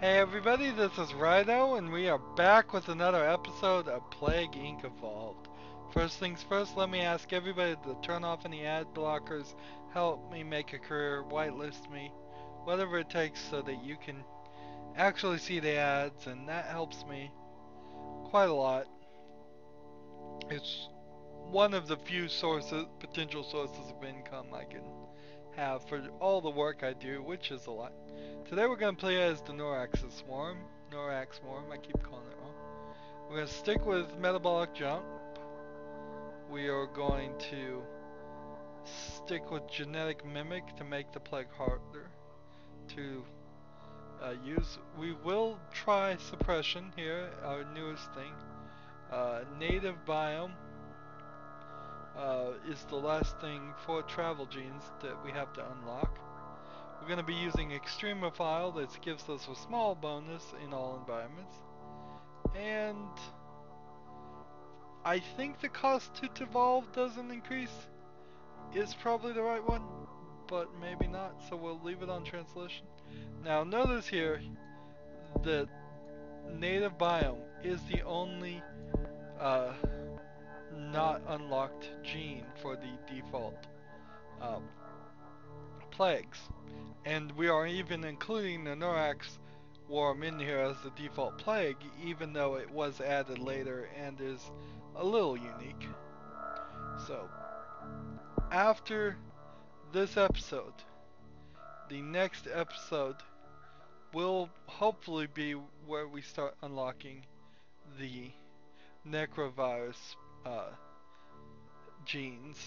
Hey everybody, this is Rydo, and we are back with another episode of Plague Inc. Evolved. First things first, let me ask everybody to turn off any ad blockers, help me make a career, whitelist me, whatever it takes so that you can actually see the ads, and that helps me quite a lot. It's one of the few potential sources of income I can have for all the work I do, which is a lot. Today we're going to play as the Neurax swarm. Neurax swarm, I keep calling it wrong. We're going to stick with metabolic jump. We are going to stick with genetic mimic to make the plague harder to use. We will try suppression here, our newest thing. Native biome is the last thing for travel genes that we have to unlock. We're going to be using Extremophile that gives us a small bonus in all environments. And I think the cost to evolve doesn't increase is probably the right one, but maybe not, so we'll leave it on translation. Now notice here that native biome is the only not unlocked gene for the default plagues. And we are even including the Neurax worm in here as the default plague, even though it was added later and is a little unique. So, after this episode, the next episode will hopefully be where we start unlocking the necrovirus genes.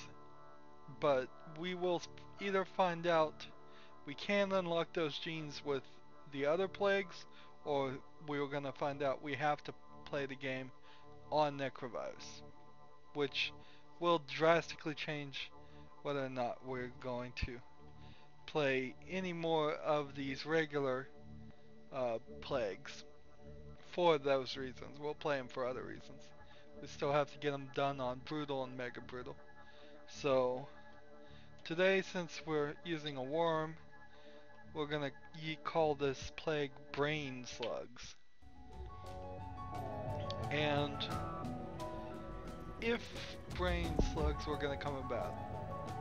But we will either find out we can unlock those genes with the other plagues, or we're going to find out we have to play the game on necrovirus, which will drastically change whether or not we're going to play any more of these regular plagues for those reasons. We'll play them for other reasons. We still have to get them done on brutal and mega brutal. So today, since we're using a worm, we're gonna call this plague brain slugs. And if brain slugs were gonna come about,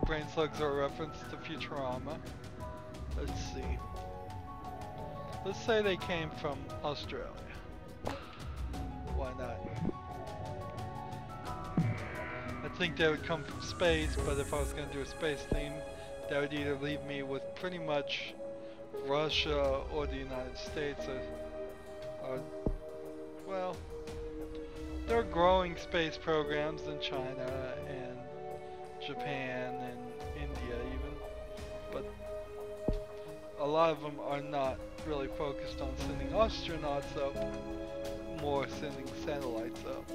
brain slugs are a reference to Futurama. Let's see. Let's say they came from Australia. Why not? I think they would come from space, but if I was gonna do a space theme, that would either leave me with pretty much Russia or the United States, or well, there are growing space programs in China and Japan and India even, but a lot of them are not really focused on sending astronauts up, more sending satellites up.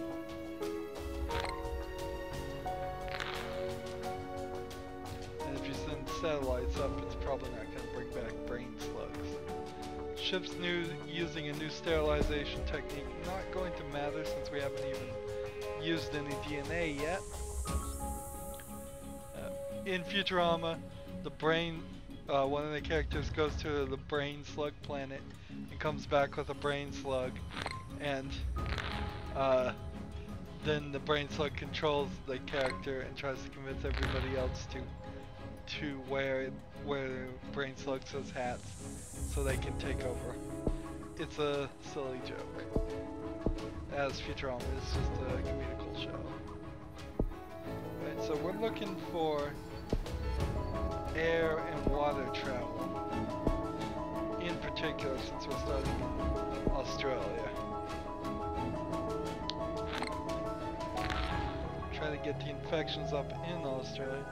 And if you send satellites up, it's probably not going to bring back brain slugs. Ships using a new sterilization technique, not going to matter since we haven't even used any DNA yet. In Futurama, the brain, one of the characters goes to the brain slug planet and comes back with a brain slug, and then the brain slug controls the character and tries to convince everybody else to wear brain slugs as hats so they can take over. It's a silly joke, as Futurama is just a comedical show. Right, so we're looking for air and water travel, in particular since we're starting in Australia. Try to get the infections up in Australia.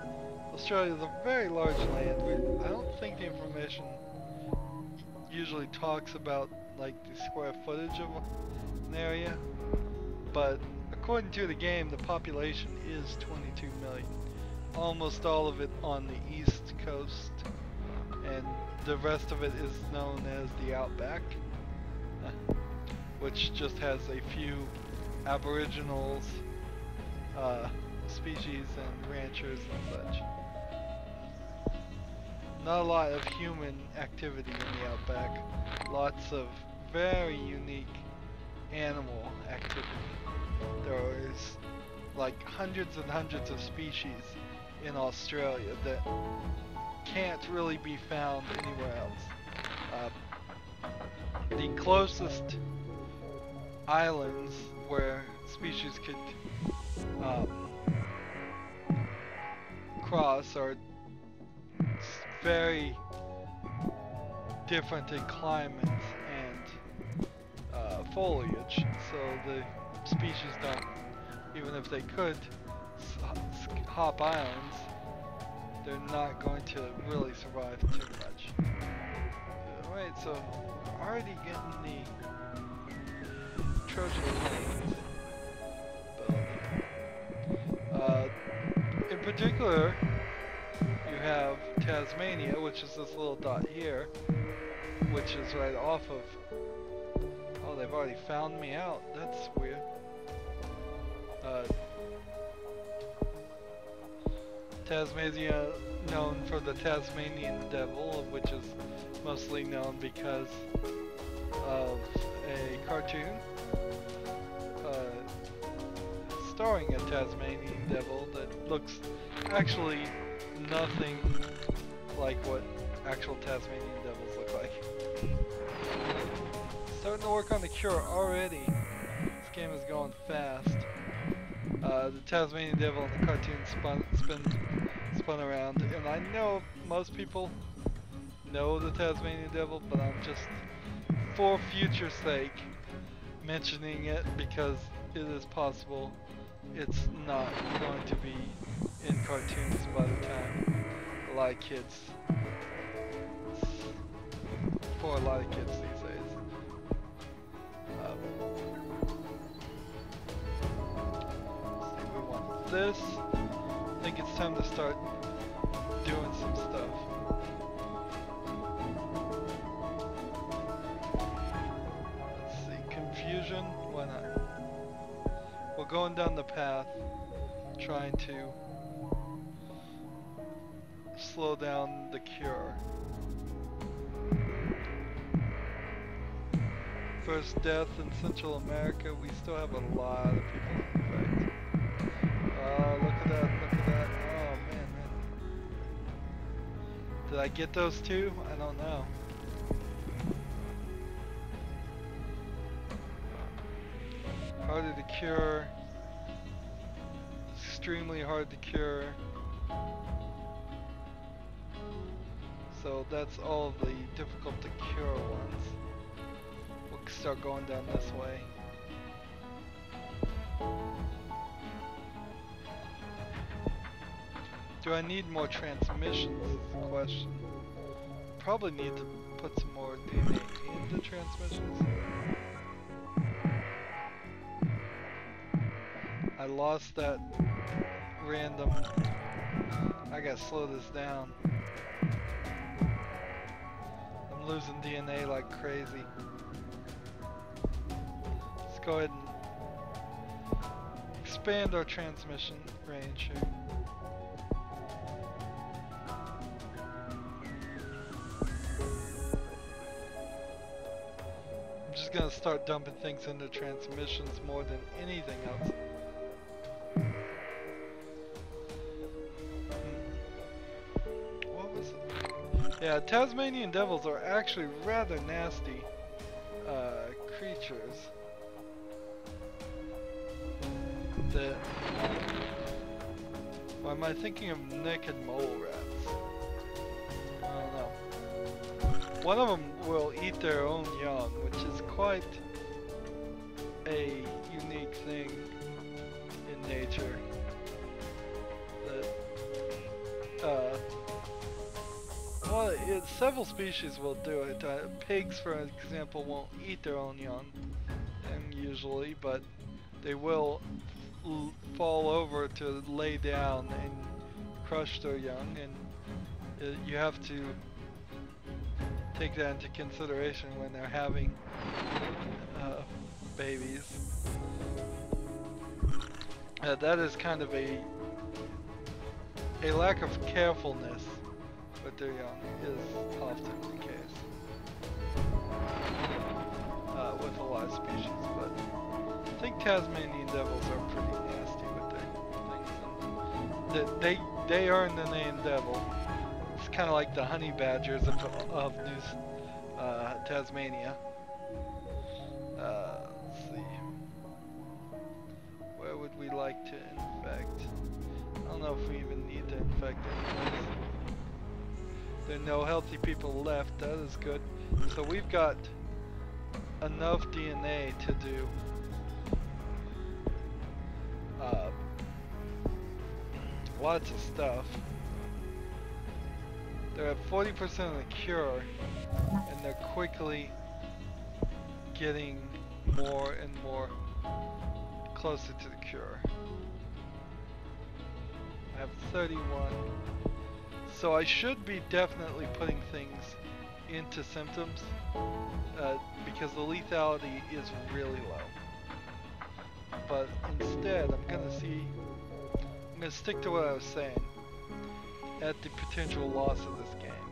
Australia is a very large land. I don't think the information usually talks about like the square footage of an area, but according to the game, the population is 22 million. Almost all of it on the east coast, and the rest of it is known as the outback, which just has a few aboriginals, species and ranchers and such. Not a lot of human activity in the outback. Lots of very unique animal activity. There's like hundreds and hundreds of species in Australia that can't really be found anywhere else. The closest islands where species could cross are very different in climate and foliage, so the species don't, even if they could hop islands, they're not going to really survive too much. Alright, so we're already getting the treasure lanes built. In particular, you have Tasmania, which is this little dot here, which is right off of... Oh, they've already found me out. That's weird. Tasmania, known for the Tasmanian Devil, which is mostly known because of a cartoon starring a Tasmanian Devil that looks actually nothing like what actual Tasmanian Devils look like. Starting to work on the cure already. This game is going fast. The Tasmanian Devil in the cartoon spun around, and I know most people know the Tasmanian Devil, but I'm just, for future's sake, mentioning it because it is possible it's not going to be in cartoons by the time a lot of kids, for a lot of kids these days. Let's see, we want this. I think it's time to start doing some stuff. Let's see, confusion, why not? We're going down the path, trying to slow down the cure. First death in Central America, we still have a lot of people infected. Oh, look at that, look at that. Oh, man. Did I get those two? I don't know. Harder to cure. Extremely hard to cure. So that's all of the difficult to cure ones. We'll start going down this way. Do I need more transmissions is the question. Probably need to put some more DNA into transmissions. I lost that random... I gotta slow this down. I'm losing DNA like crazy. Let's go ahead and expand our transmission range here. I'm just gonna start dumping things into transmissions more than anything else. Yeah, Tasmanian devils are actually rather nasty creatures. That, or am I thinking of naked mole rats? I don't know. One of them will eat their own young, which is quite a unique thing in nature. That, well, several species will do it. Pigs, for example, won't eat their own young, usually, but they will fall over to lay down and crush their young, and you have to take that into consideration when they're having babies. That is kind of a lack of carefulness with their young is often the case. Tasmanian devils are pretty nasty with their things. They earn the name devil. It's kind of like the honey badgers of Tasmania. Let's see. Where would we like to infect? I don't know if we even need to infect anyways. There are no healthy people left. That is good. So we've got enough DNA to do lots of stuff. They're at 40% of the cure, and they're quickly getting more and more closer to the cure. I have 31. So I should be definitely putting things into symptoms because the lethality is really low. But instead, I'm gonna stick to what I was saying at the potential loss of this game.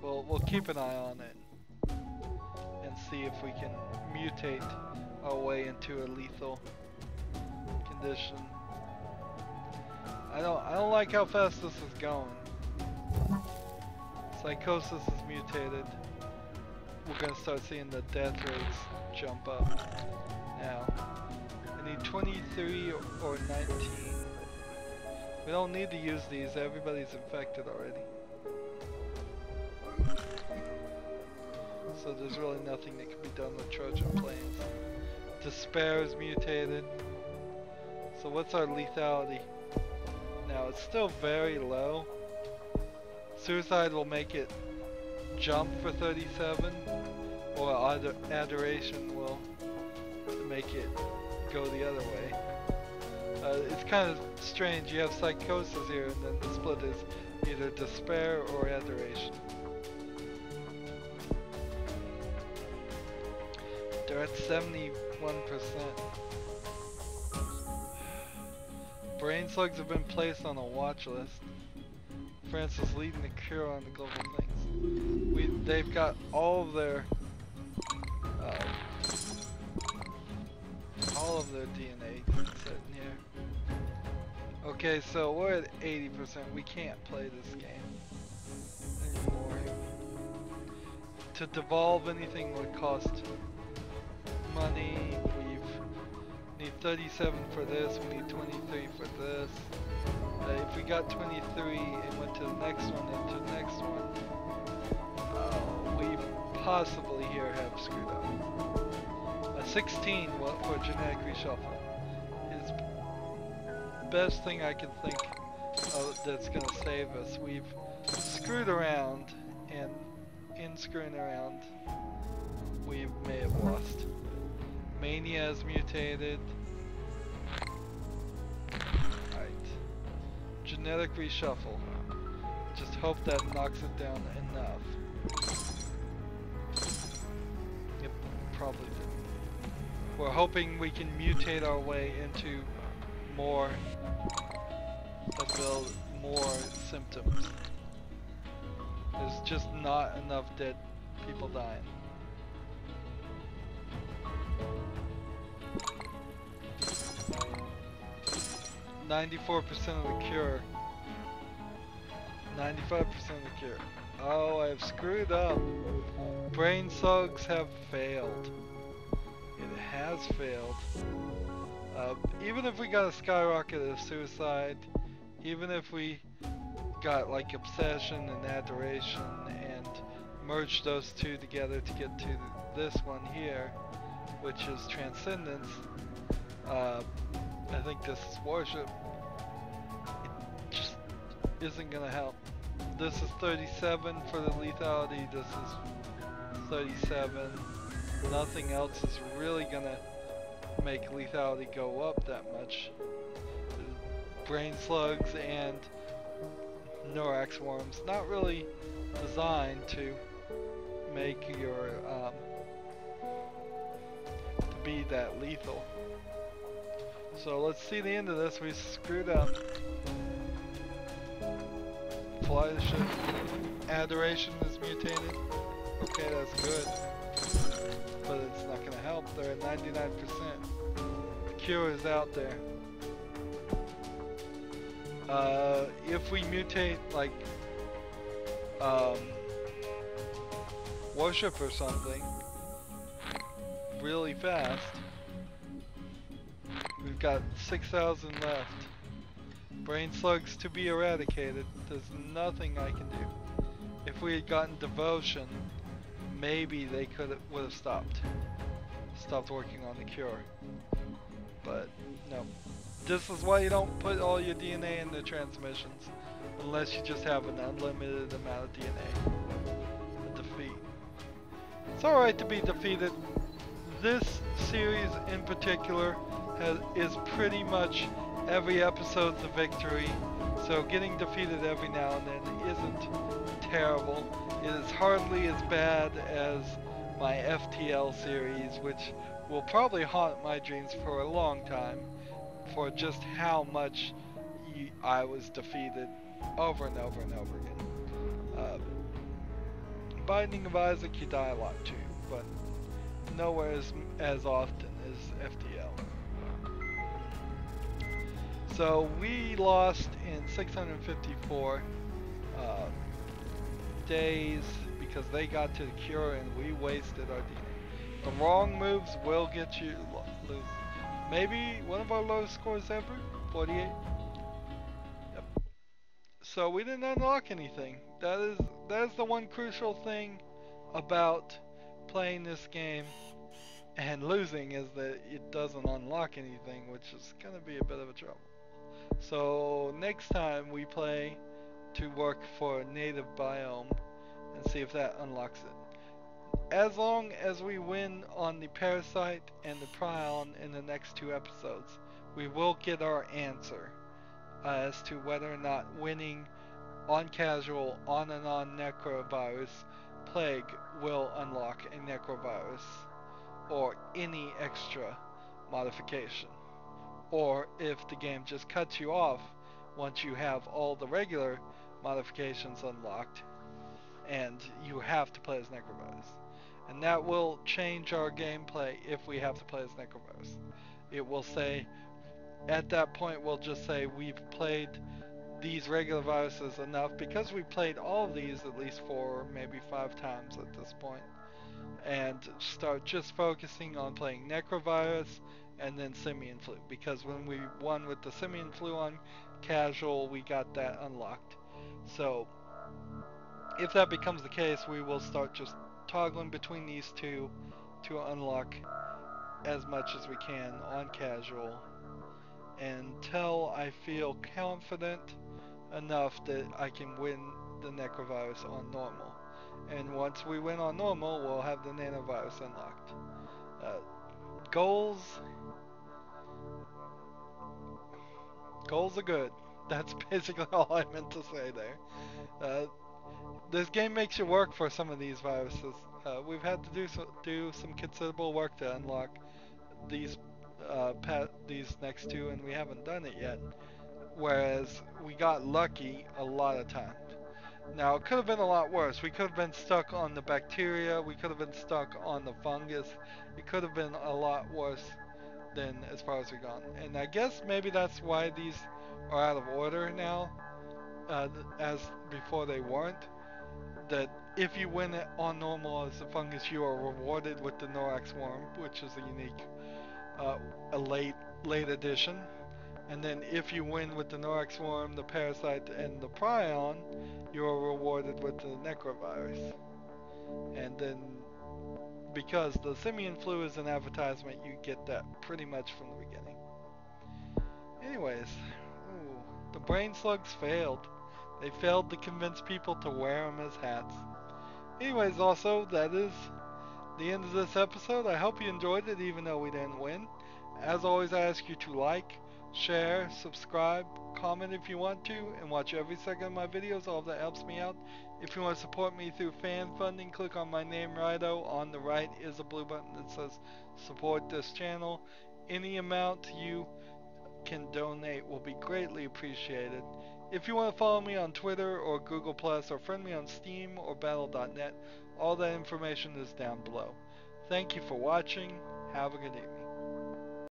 We'll keep an eye on it and see if we can mutate our way into a lethal condition. I don't like how fast this is going. Psychosis is mutated. We're gonna start seeing the death rates jump up now. I need 23 or 19. We don't need to use these, everybody's infected already. So there's really nothing that can be done with Trojan Plains. Despair is mutated. So what's our lethality? Now it's still very low. Suicide will make it jump for 37, or Adoration will make it go the other way. It's kind of strange, you have Psychosis here and then the split is either Despair or Adoration. They're at 71%. Brain slugs have been placed on a watch list. France is leading the cure on the global things. They've got all of their DNA sitting here. Okay, so we're at 80%. We can't play this game anymore. To devolve anything would cost money. We need 37 for this. We need 23 for this. If we got 23 and went to the next one and to the next one, we possibly here have screwed up. 16 for genetic reshuffle is the best thing I can think of that's going to save us. We've screwed around, and in screwing around, we may have lost. Mania is mutated. Genetic reshuffle. Just hope that knocks it down enough. It probably didn't. We're hoping we can mutate our way into more symptoms. There's just not enough dead people dying. $94% of the cure. 95% of the cure. Oh, I've screwed up. Brain slugs have failed. It has failed. Even if we got a skyrocket of suicide, even if we got like obsession and adoration and merged those two together to get to this one here, which is transcendence, I think this is worship. It just isn't gonna help. This is 37 for the lethality, this is 37. Nothing else is really gonna make lethality go up that much. Brain slugs and Neurax worms, not really designed to make your to be that lethal. So let's see the end of this. We screwed up. Fly the ship. Adoration is mutated. Okay, that's good. But it's not gonna help. They're at 99%. The cure is out there. If we mutate like worship or something really fast, we've got 6,000 left. Brain slugs to be eradicated. There's nothing I can do. If we had gotten devotion, maybe they would have stopped working on the cure. But no. This is why you don't put all your DNA in the transmissions, unless you just have an unlimited amount of DNA. A defeat. It's alright to be defeated. This series in particular is pretty much every episode's a victory, so getting defeated every now and then isn't terrible. It is hardly as bad as my FTL series, which will probably haunt my dreams for a long time, for just how much I was defeated over and over and over again. Binding of Isaac, you die a lot too, but nowhere as often as FTL. So we lost in 654 days because they got to the cure and we wasted our DNA. The wrong moves will get you lose. Maybe one of our lowest scores ever, 48. Yep. So we didn't unlock anything. That is the one crucial thing about playing this game and losing, is that it doesn't unlock anything, which is gonna be a bit of a trouble. So next time we play to work for a native biome and see if that unlocks it. As long as we win on the parasite and the prion in the next 2 episodes, we will get our answer as to whether or not winning on casual on and on necrovirus plague will unlock a necrovirus or any extra modification, or if the game just cuts you off once you have all the regular modifications unlocked and you have to play as necrovirus. And that will change our gameplay if we have to play as necrovirus. It will say, at that point we'll just say we've played these regular viruses enough, because we played all of these at least 4, maybe 5 times at this point, and start just focusing on playing necrovirus and then simian flu, because when we won with the simian flu on casual, we got that unlocked. So if that becomes the case, we will start just toggling between these two to unlock as much as we can on casual until I feel confident enough that I can win the necrovirus on normal. And once we win on normal, we'll have the nanovirus unlocked. Goals are good. That's basically all I meant to say there. This game makes you work for some of these viruses. We've had to do some considerable work to unlock these next 2, and we haven't done it yet. Whereas we got lucky a lot of times. Now, it could have been a lot worse. We could have been stuck on the bacteria. We could have been stuck on the fungus. It could have been a lot worse than as far as we've gone. And I guess maybe that's why these are out of order now, as before they weren't. That if you win it on normal as a fungus, you are rewarded with the Neurax worm, which is a unique, a late addition. And then if you win with the Neurax worm, the parasite, and the prion, you are rewarded with the necrovirus. And then, because the simian flu is an advertisement, you get that pretty much from the beginning. Anyways, the brain slugs failed. They failed to convince people to wear them as hats. Anyways, also, that is the end of this episode. I hope you enjoyed it, even though we didn't win. As always, I ask you to like, share, subscribe, comment if you want to, and watch every second of my videos. All of that helps me out. If you want to support me through fan funding, click on my name, Rydo. On the right is a blue button that says support this channel. Any amount you can donate will be greatly appreciated. If you want to follow me on Twitter or Google+, or friend me on Steam or Battle.net, all that information is down below. Thank you for watching. Have a good evening.